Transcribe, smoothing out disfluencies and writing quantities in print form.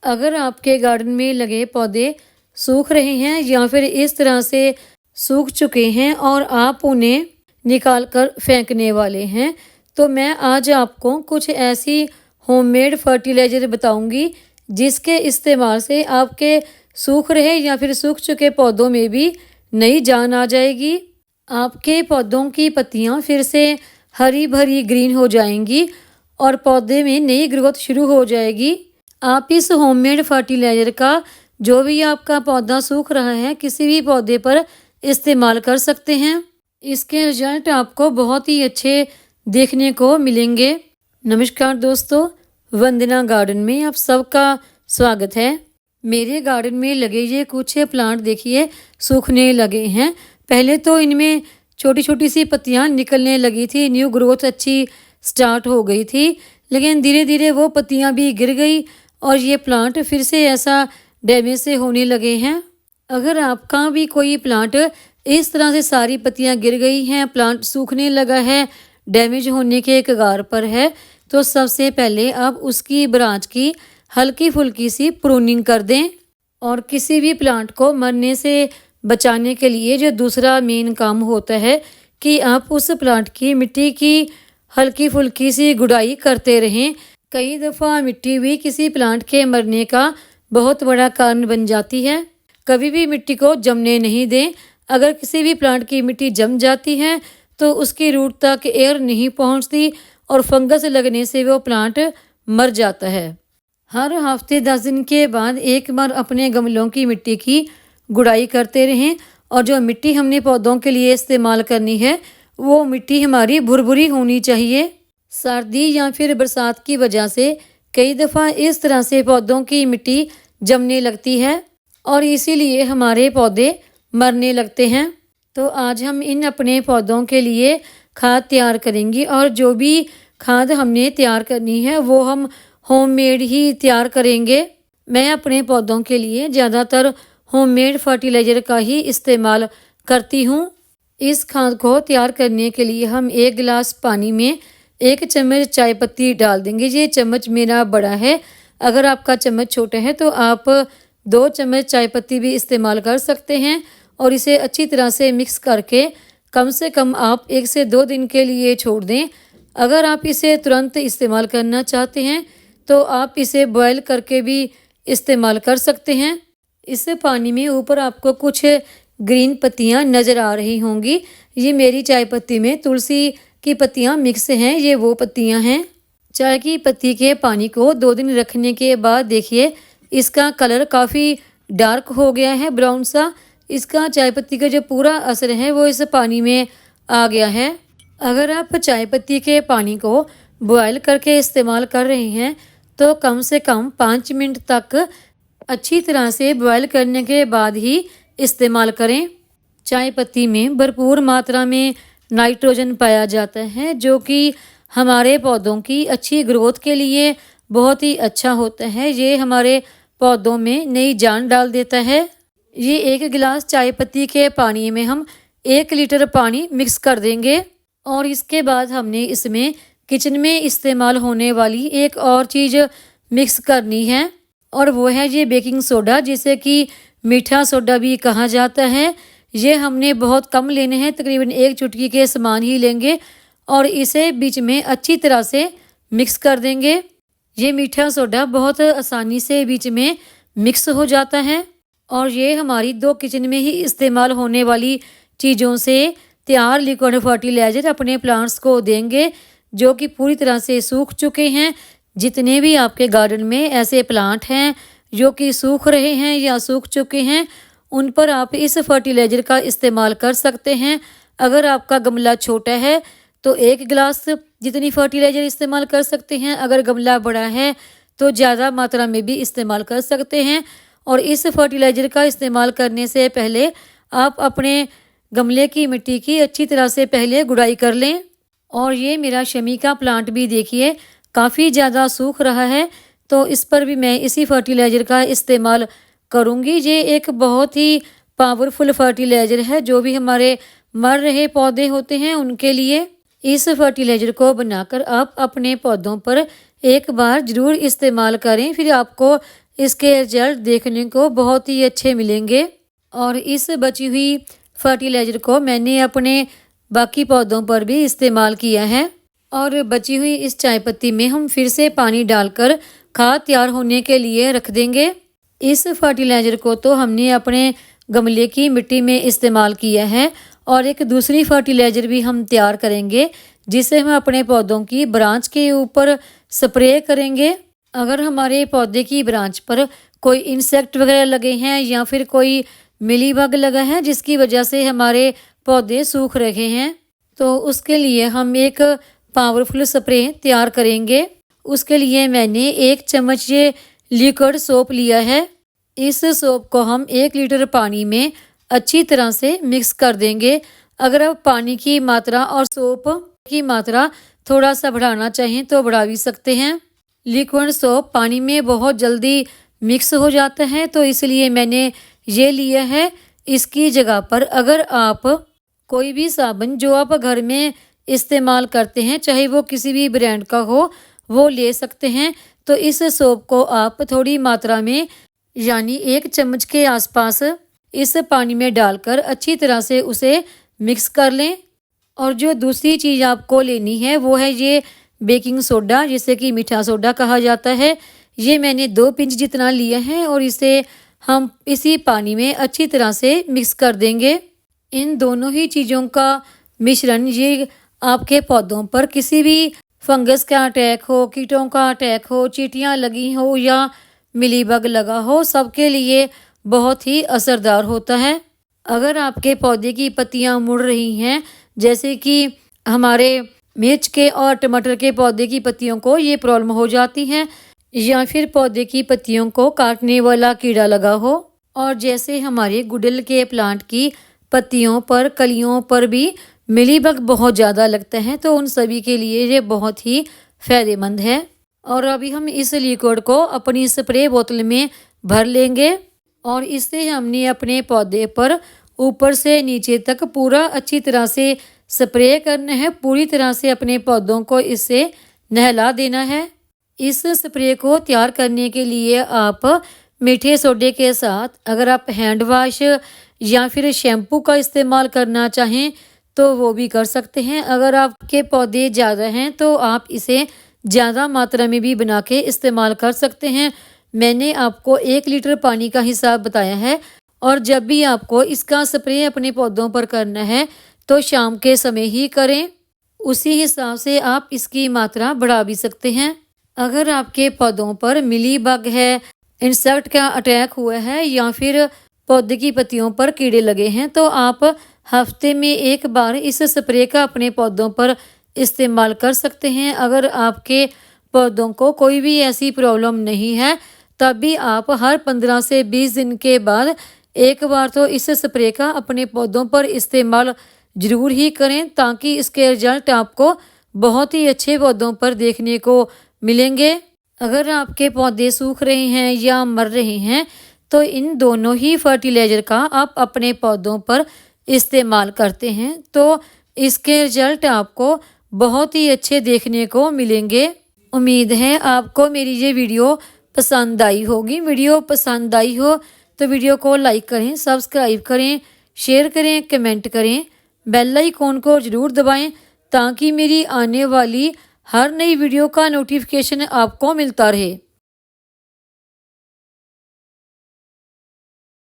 अगर आपके गार्डन में लगे पौधे सूख रहे हैं या फिर इस तरह से सूख चुके हैं और आप उन्हें निकाल कर फेंकने वाले हैं, तो मैं आज आपको कुछ ऐसी होममेड फर्टिलाइज़र बताऊंगी जिसके इस्तेमाल से आपके सूख रहे या फिर सूख चुके पौधों में भी नई जान आ जाएगी। आपके पौधों की पत्तियां फिर से हरी भरी ग्रीन हो जाएंगी और पौधे में नई ग्रोथ शुरू हो जाएगी। आप इस होममेड फर्टिलाइज़र का जो भी आपका पौधा सूख रहा है किसी भी पौधे पर इस्तेमाल कर सकते हैं। इसके रिजल्ट आपको बहुत ही अच्छे देखने को मिलेंगे। नमस्कार दोस्तों, वंदना गार्डन में आप सबका स्वागत है। मेरे गार्डन में लगे ये कुछ प्लांट देखिए सूखने लगे हैं। पहले तो इनमें छोटी छोटी सी पत्तियां निकलने लगी थी, न्यू ग्रोथ अच्छी स्टार्ट हो गई थी, लेकिन धीरे धीरे वो पत्तियां भी गिर गई और ये प्लांट फिर से ऐसा डैमेज से होने लगे हैं। अगर आपका भी कोई प्लांट इस तरह से सारी पत्तियां गिर गई हैं, प्लांट सूखने लगा है, डैमेज होने के कगार पर है, तो सबसे पहले आप उसकी ब्रांच की हल्की फुल्की सी प्रूनिंग कर दें। और किसी भी प्लांट को मरने से बचाने के लिए जो दूसरा मेन काम होता है कि आप उस प्लांट की मिट्टी की हल्की फुल्की सी गुड़ाई करते रहें। कई दफ़ा मिट्टी भी किसी प्लांट के मरने का बहुत बड़ा कारण बन जाती है। कभी भी मिट्टी को जमने नहीं दें। अगर किसी भी प्लांट की मिट्टी जम जाती है तो उसकी रूट तक एयर नहीं पहुंचती और फंगस लगने से वो प्लांट मर जाता है। हर हफ्ते 10 दिन के बाद एक बार अपने गमलों की मिट्टी की गुड़ाई करते रहें। और जो मिट्टी हमने पौधों के लिए इस्तेमाल करनी है वो मिट्टी हमारी भुरभुरी होनी चाहिए। सर्दी या फिर बरसात की वजह से कई दफ़ा इस तरह से पौधों की मिट्टी जमने लगती है और इसीलिए हमारे पौधे मरने लगते हैं। तो आज हम इन अपने पौधों के लिए खाद तैयार करेंगे और जो भी खाद हमने तैयार करनी है वो हम होममेड ही तैयार करेंगे। मैं अपने पौधों के लिए ज़्यादातर होममेड फर्टिलाइज़र का ही इस्तेमाल करती हूँ। इस खाद को तैयार करने के लिए हम 1 गिलास पानी में 1 चम्मच चाय पत्ती डाल देंगे। ये चम्मच मेरा बड़ा है, अगर आपका चम्मच छोटा है तो आप 2 चम्मच चाय पत्ती भी इस्तेमाल कर सकते हैं। और इसे अच्छी तरह से मिक्स करके कम से कम आप 1 से 2 दिन के लिए छोड़ दें। अगर आप इसे तुरंत इस्तेमाल करना चाहते हैं तो आप इसे बॉयल करके भी इस्तेमाल कर सकते हैं। इस पानी में ऊपर आपको कुछ ग्रीन पत्तियां नज़र आ रही होंगी। ये मेरी चाय पत्ती में तुलसी की पत्तियां मिक्स हैं, ये वो पत्तियां हैं। चाय की पत्ती के पानी को 2 दिन रखने के बाद देखिए इसका कलर काफ़ी डार्क हो गया है, ब्राउन सा। इसका चाय पत्ती का जो पूरा असर है वो इस पानी में आ गया है। अगर आप चाय पत्ती के पानी को बॉयल करके इस्तेमाल कर रहे हैं तो कम से कम 5 मिनट तक अच्छी तरह से बॉयल करने के बाद ही इस्तेमाल करें। चाय पत्ती में भरपूर मात्रा में नाइट्रोजन पाया जाता है जो कि हमारे पौधों की अच्छी ग्रोथ के लिए बहुत ही अच्छा होता है। ये हमारे पौधों में नई जान डाल देता है। ये 1 गिलास चाय पत्ती के पानी में हम 1 लीटर पानी मिक्स कर देंगे। और इसके बाद हमने इसमें किचन में इस्तेमाल होने वाली एक और चीज़ मिक्स करनी है और वो है ये बेकिंग सोडा, जिसे कि मीठा सोडा भी कहा जाता है। ये हमने बहुत कम लेने हैं, तकरीबन 1 चुटकी के समान ही लेंगे और इसे बीच में अच्छी तरह से मिक्स कर देंगे। ये मीठा सोडा बहुत आसानी से बीच में मिक्स हो जाता है और ये हमारी 2 किचन में ही इस्तेमाल होने वाली चीज़ों से तैयार लिक्विड फर्टिलाइज़र अपने प्लांट्स को देंगे जो कि पूरी तरह से सूख चुके हैं। जितने भी आपके गार्डन में ऐसे प्लांट हैं जो कि सूख रहे हैं या सूख चुके हैं, उन पर आप इस फर्टिलाइज़र का इस्तेमाल कर सकते हैं। अगर आपका गमला छोटा है तो 1 गिलास जितनी फर्टिलाइज़र इस्तेमाल कर सकते हैं। अगर गमला बड़ा है तो ज़्यादा मात्रा में भी इस्तेमाल कर सकते हैं। और इस फर्टिलाइज़र का इस्तेमाल करने से पहले आप अपने गमले की मिट्टी की अच्छी तरह से पहले गुड़ाई कर लें। और ये मेरा शमी का प्लांट भी देखिए काफ़ी ज़्यादा सूख रहा है, तो इस पर भी मैं इसी फर्टिलाइज़र का इस्तेमाल करूँगी। ये एक बहुत ही पावरफुल फर्टिलाइज़र है जो भी हमारे मर रहे पौधे होते हैं उनके लिए। इस फर्टिलाइज़र को बनाकर आप अपने पौधों पर एक बार ज़रूर इस्तेमाल करें, फिर आपको इसके रिजल्ट देखने को बहुत ही अच्छे मिलेंगे। और इस बची हुई फर्टिलाइज़र को मैंने अपने बाकी पौधों पर भी इस्तेमाल किया है। और बची हुई इस चाय पत्ती में हम फिर से पानी डालकर खाद तैयार होने के लिए रख देंगे। इस फर्टिलाइज़र को तो हमने अपने गमले की मिट्टी में इस्तेमाल किया है और एक दूसरी फर्टिलाइज़र भी हम तैयार करेंगे जिसे हम अपने पौधों की ब्रांच के ऊपर स्प्रे करेंगे। अगर हमारे पौधे की ब्रांच पर कोई इंसेक्ट वगैरह लगे हैं या फिर कोई मिलीबग लगा है जिसकी वजह से हमारे पौधे सूख रहे हैं, तो उसके लिए हम एक पावरफुल स्प्रे तैयार करेंगे। उसके लिए मैंने 1 चम्मच ये लिक्विड सोप लिया है। इस सोप को हम 1 लीटर पानी में अच्छी तरह से मिक्स कर देंगे। अगर आप पानी की मात्रा और सोप की मात्रा थोड़ा सा बढ़ाना चाहें तो बढ़ा भी सकते हैं। लिक्विड सोप पानी में बहुत जल्दी मिक्स हो जाता है, तो इसलिए मैंने ये लिया है। इसकी जगह पर अगर आप कोई भी साबुन जो आप घर में इस्तेमाल करते हैं, चाहे वो किसी भी ब्रांड का हो, वो ले सकते हैं। तो इस सोप को आप थोड़ी मात्रा में यानी 1 चम्मच के आसपास इस पानी में डालकर अच्छी तरह से उसे मिक्स कर लें। और जो दूसरी चीज़ आपको लेनी है वो है ये बेकिंग सोडा, जिसे कि मीठा सोडा कहा जाता है। ये मैंने 2 पिंच जितना लिया है और इसे हम इसी पानी में अच्छी तरह से मिक्स कर देंगे। इन दोनों ही चीज़ों का मिश्रण ये आपके पौधों पर किसी भी फंगस का अटैक हो, कीटों का अटैक हो, चींटियाँ लगी हो या मिलीबग लगा हो, सबके लिए बहुत ही असरदार होता है। अगर आपके पौधे की पत्तियाँ मुड़ रही हैं, जैसे कि हमारे मिर्च के और टमाटर के पौधे की पत्तियों को ये प्रॉब्लम हो जाती है, या फिर पौधे की पत्तियों को काटने वाला कीड़ा लगा हो, और जैसे हमारे गुड़हल के प्लांट की पत्तियों पर, कलियों पर भी मिलीबग बहुत ज़्यादा लगता है, तो उन सभी के लिए ये बहुत ही फ़ायदेमंद है। और अभी हम इस लिक्विड को अपनी स्प्रे बोतल में भर लेंगे और इससे हमने अपने पौधे पर ऊपर से नीचे तक पूरा अच्छी तरह से स्प्रे करना है। पूरी तरह से अपने पौधों को इससे नहला देना है। इस स्प्रे को तैयार करने के लिए आप मीठे सोडे के साथ अगर आप हैंड वाश या फिर शैम्पू का इस्तेमाल करना चाहें तो वो भी कर सकते हैं। अगर आपके पौधे ज़्यादा हैं तो आप इसे ज़्यादा मात्रा में भी बना के इस्तेमाल कर सकते हैं। मैंने आपको 1 लीटर पानी का हिसाब बताया है, और जब भी आपको इसका स्प्रे अपने पौधों पर करना है तो शाम के समय ही करें। उसी हिसाब से आप इसकी मात्रा बढ़ा भी सकते हैं। अगर आपके पौधों पर मिलीबग है, इंसेक्ट का अटैक हुआ है या फिर पौधे की पत्तियों पर कीड़े लगे हैं, तो आप हफ्ते में 1 बार इस स्प्रे का अपने पौधों पर इस्तेमाल कर सकते हैं। अगर आपके पौधों को कोई भी ऐसी प्रॉब्लम नहीं है, तब भी आप हर 15 से 20 दिन के बाद 1 बार तो इस स्प्रे का अपने पौधों पर इस्तेमाल ज़रूर ही करें, ताकि इसके रिजल्ट आपको बहुत ही अच्छे पौधों पर देखने को मिलेंगे। अगर आपके पौधे सूख रहे हैं या मर रहे हैं, तो इन दोनों ही फर्टिलाइज़र का आप अपने पौधों पर इस्तेमाल करते हैं तो इसके रिजल्ट आपको बहुत ही अच्छे देखने को मिलेंगे। उम्मीद है आपको मेरी ये वीडियो पसंद आई होगी। वीडियो पसंद आई हो तो वीडियो को लाइक करें, सब्सक्राइब करें, शेयर करें, कमेंट करें, बेल आइकॉन को ज़रूर दबाएं ताकि मेरी आने वाली हर नई वीडियो का नोटिफिकेशन आपको मिलता रहे।